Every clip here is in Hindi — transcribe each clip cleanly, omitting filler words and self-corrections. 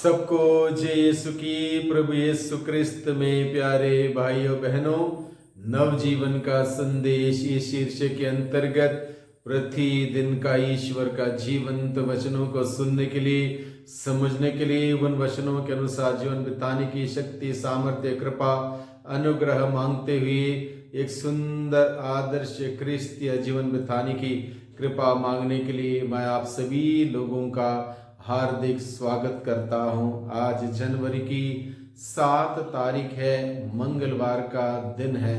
सबको जय यीशु की। प्रभु यीशु क्रिस्त में प्यारे भाइयों बहनों, नवजीवन का संदेश ये शीर्षक के अंतर्गत प्रतिदिन का ईश्वर का जीवंत वचनों को सुनने के लिए, समझने के लिए, उन वचनों के अनुसार जीवन बिताने की शक्ति, सामर्थ्य, कृपा, अनुग्रह मांगते हुए एक सुंदर आदर्श क्रिस्तीय जीवन बिताने की कृपा मांगने के लिए मैं आप सभी लोगों का हार्दिक स्वागत करता हूं। आज जनवरी की 7 तारीख है, मंगलवार का दिन है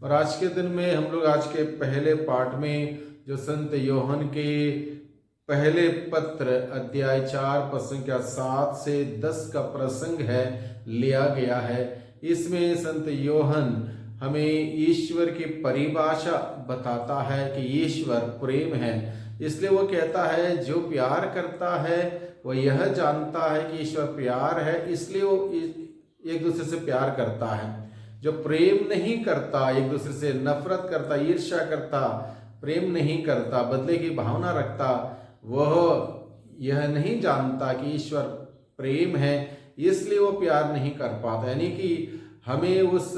और आज के दिन में हम लोग आज के पहले पाठ में जो संत योहन के पहले पत्र अध्याय 4 पद संख्या 7 से 10 का प्रसंग है लिया गया है। इसमें संत योहन हमें ईश्वर की परिभाषा बताता है कि ईश्वर प्रेम है। इसलिए वो कहता है जो प्यार करता है वो यह जानता है कि ईश्वर प्यार है, इसलिए वो एक दूसरे से प्यार करता है। जो प्रेम नहीं करता, एक दूसरे से नफरत करता, ईर्ष्या करता, प्रेम नहीं करता, बदले की भावना रखता, वह यह नहीं जानता कि ईश्वर प्रेम है, इसलिए वो प्यार नहीं कर पाता। यानी कि हमें उस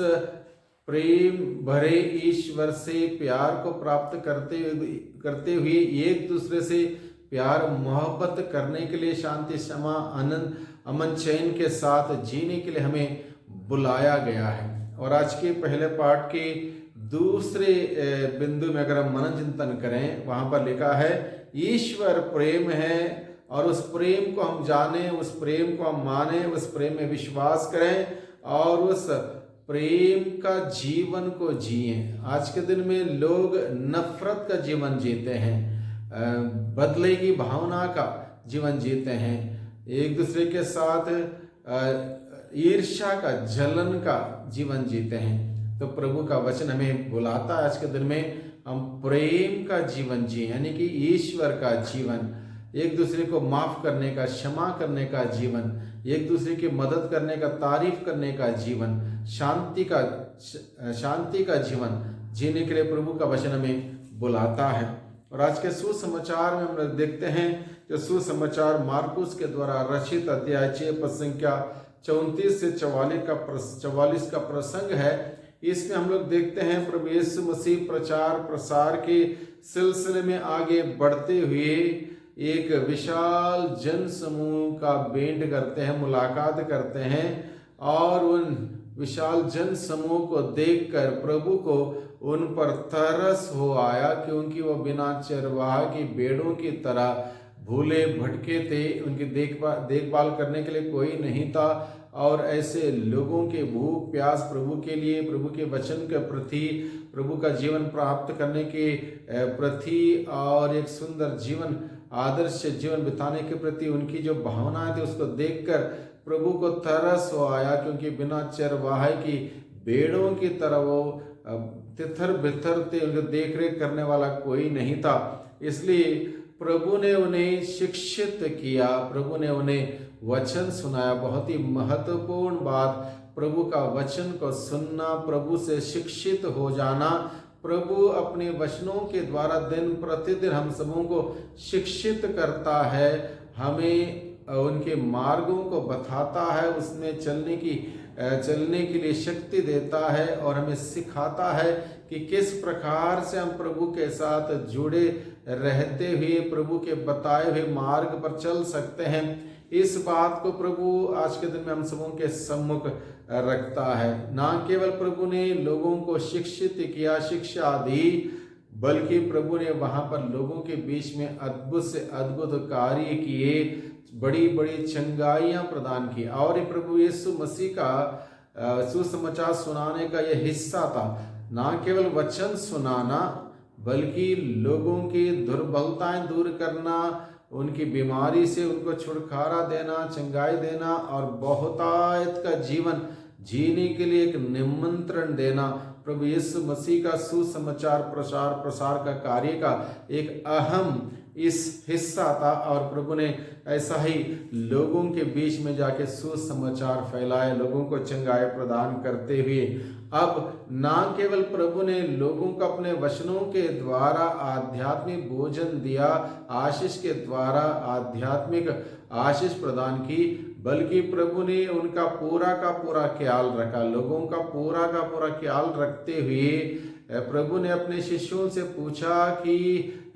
प्रेम भरे ईश्वर से प्यार को प्राप्त करते हुए एक दूसरे से प्यार मोहब्बत करने के लिए, शांति, क्षमा, आनंद, अमन, चैन के साथ जीने के लिए हमें बुलाया गया है। और आज के पहले पाठ के दूसरे बिंदु में अगर हम मनन चिंतन करें, वहां पर लिखा है ईश्वर प्रेम है और उस प्रेम को हम जाने, उस प्रेम को हम माने, उस प्रेम में विश्वास करें और उस प्रेम का जीवन को जिए। आज के दिन में लोग नफरत का जीवन जीते हैं, बदले की भावना का जीवन जीते हैं, एक दूसरे के साथ ईर्ष्या का, जलन का जीवन जीते हैं। तो प्रभु का वचन हमें बुलाता है आज के दिन में हम प्रेम का जीवन जिए, यानी कि ईश्वर का जीवन, एक दूसरे को माफ करने का, क्षमा करने का जीवन, एक दूसरे की मदद करने का, तारीफ करने का जीवन, शांति का जीवन जीने के लिए प्रभु का वचन हमें बुलाता है। और आज के सुसमाचार में हम लोग देखते हैं जो सुसमाचार मार्कुस के द्वारा रचित अध्याय 6 पद संख्या 34 से 44 का प्रसंग है। इसमें हम लोग देखते हैं प्रभु यीशु मसीह प्रचार प्रसार के सिलसिले में आगे बढ़ते हुए एक विशाल जन समूह का भेंट करते हैं, मुलाकात करते हैं और उन विशाल जन समूह को देखकर प्रभु को उन पर तरस हो आया, क्योंकि वो बिना चरवाहा की भेड़ों की तरह भूले भटके थे। उनकी देखभाल करने के लिए कोई नहीं था और ऐसे लोगों के भूख प्यास प्रभु के लिए, प्रभु के वचन के प्रति, प्रभु का जीवन प्राप्त करने के प्रति और एक सुंदर जीवन, आदर्श जीवन बिताने के प्रति उनकी जो भावनाएं थी उसको देखकर प्रभु को तरस हो आया, क्योंकि बिना चरवाहे की भेड़ों की तरह वो तितर बितर थे, उनको देख रेख करने वाला कोई नहीं था। इसलिए प्रभु ने उन्हें शिक्षित किया, प्रभु ने उन्हें वचन सुनाया। बहुत ही महत्वपूर्ण बात, प्रभु का वचन को सुनना, प्रभु से शिक्षित हो जाना। प्रभु अपने वचनों के द्वारा दिन प्रतिदिन हम सबों को शिक्षित करता है, हमें उनके मार्गों को बताता है, उसमें चलने के लिए शक्ति देता है और हमें सिखाता है कि किस प्रकार से हम प्रभु के साथ जुड़े रहते हुए प्रभु के बताए हुए मार्ग पर चल सकते हैं। इस बात को प्रभु आज के दिन में हम सबों के सम्मुख रखता है। ना केवल प्रभु ने लोगों को शिक्षित किया, शिक्षा दी, बल्कि प्रभु ने वहां पर लोगों के बीच में अद्भुत से अद्भुत कार्य किए, बड़ी बड़ी चंगाइयां प्रदान की। और ये प्रभु यीशु मसीह का सुसमाचार सुनाने का यह हिस्सा था, ना केवल वचन सुनाना बल्कि लोगों की दुर्बलताएं दूर करना, उनकी बीमारी से उनको छुटकारा देना, चंगाई देना और बहुतायत का जीवन जीने के लिए एक निमंत्रण देना। प्रभु यीशु मसीह का सुसमाचार प्रसार का कार्य का एक अहम इस हिस्सा था और प्रभु ने ऐसा ही लोगों के बीच में जाके सुसमाचार फैलाए, लोगों को चंगाई प्रदान करते हुए अब ना केवल प्रभु ने लोगों को अपने वचनों के द्वारा आध्यात्मिक भोजन दिया, आशीष के द्वारा आध्यात्मिक आशीष प्रदान की, बल्कि प्रभु ने उनका पूरा का पूरा ख्याल रखा। लोगों का पूरा ख्याल रखते हुए प्रभु ने अपने शिष्यों से पूछा कि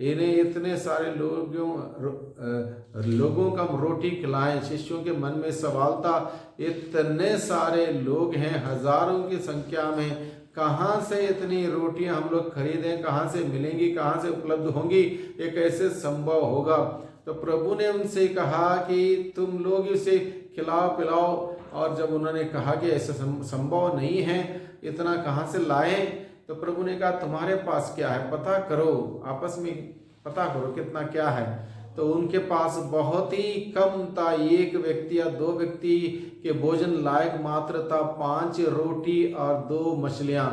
इन्हें इतने सारे लोगों का हम रोटी खिलाएं। शिष्यों के मन में सवाल था, इतने सारे लोग हैं, हजारों की संख्या में, कहाँ से इतनी रोटियां हम लोग खरीदें, कहाँ से मिलेंगी, कहाँ से उपलब्ध होंगी, ये कैसे संभव होगा। तो प्रभु ने उनसे कहा कि तुम लोग इसे खिलाओ पिलाओ। और जब उन्होंने कहा कि ऐसा संभव नहीं है, इतना कहाँ से लाएं, तो प्रभु ने कहा तुम्हारे पास क्या है, पता करो, आपस में पता करो कितना क्या है। तो उनके पास बहुत ही कम था, एक व्यक्ति या दो व्यक्ति के भोजन लायक मात्र था, 5 रोटी और 2 मछलियां।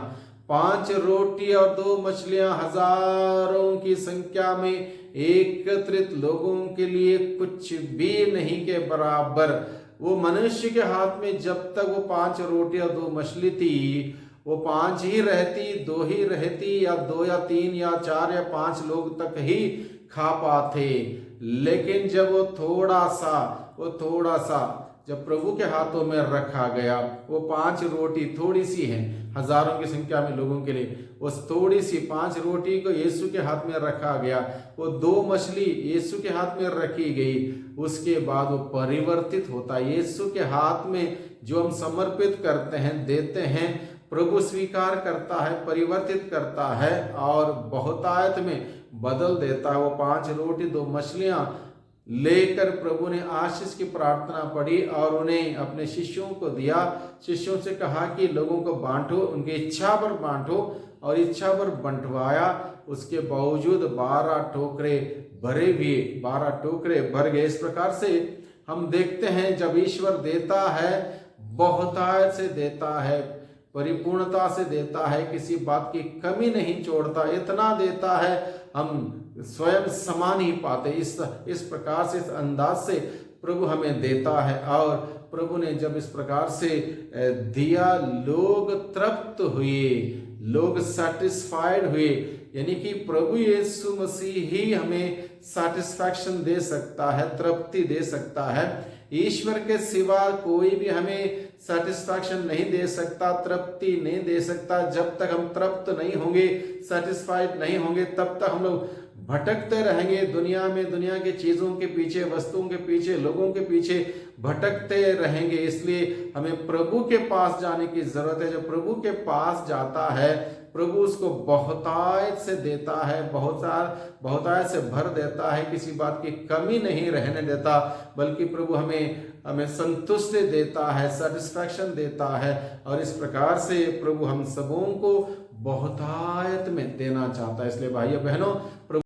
5 रोटी और 2 मछलियां हजारों की संख्या में एकत्रित लोगों के लिए कुछ भी नहीं के बराबर। वो मनुष्य के हाथ में जब तक वो 5 रोटी और 2 मछली थी, वो 5 ही रहती, 2 ही रहती, या 2 या 3 या 4 या 5 लोग तक ही खा पाते। लेकिन जब वो थोड़ा सा जब प्रभु के हाथों में रखा गया, वो 5 रोटी थोड़ी सी है हजारों की संख्या में लोगों के लिए, उस थोड़ी सी 5 रोटी को यीशु के हाथ में रखा गया, वो 2 मछली यीशु के हाथ में रखी गई। उसके बाद वो परिवर्तित होता है। यीशु के हाथ में जो हम समर्पित करते हैं, देते हैं, प्रभु स्वीकार करता है, परिवर्तित करता है और बहुतायत में बदल देता है। वो 5 रोटी 2 मछलियां लेकर प्रभु ने आशीष की प्रार्थना पढ़ी और उन्हें अपने शिष्यों को दिया। शिष्यों से कहा कि लोगों को बांटो, उनकी इच्छा पर बांटो, और इच्छा पर बंटवाया। उसके बावजूद 12 टोकरे भर गए। इस प्रकार से हम देखते हैं जब ईश्वर देता है, बहुतायत से देता है, परिपूर्णता से देता है, किसी बात की कमी नहीं छोड़ता, इतना देता है हम स्वयं समा नहीं पाते। इस प्रकार से, इस अंदाज से प्रभु हमें देता है। और प्रभु ने जब इस प्रकार से दिया, लोग तृप्त हुए, लोग सेटिस्फाइड हुए। यानी कि प्रभु यीशु मसीह ही हमें सेटिस्फैक्शन दे सकता है, तृप्ति दे सकता है। ईश्वर के सिवा कोई भी हमें सेटिस्फैक्शन नहीं दे सकता, तृप्ति नहीं दे सकता। जब तक हम तृप्त नहीं होंगे, सेटिस्फाइड नहीं होंगे, तब तक हम लोग भटकते रहेंगे दुनिया में, दुनिया की चीजों के पीछे, वस्तुओं के पीछे, लोगों के पीछे भटकते रहेंगे। इसलिए हमें प्रभु के पास जाने की जरूरत है। जब प्रभु के पास जाता है, प्रभु उसको बहुतायत से देता है, बहुतायत से भर देता है, किसी बात की कमी नहीं रहने देता, बल्कि प्रभु हमें संतुष्टि देता है, सेटिस्फैक्शन देता है। और इस प्रकार से प्रभु हम सबों को बहुतायत में देना चाहता है। इसलिए भाइयों बहनों,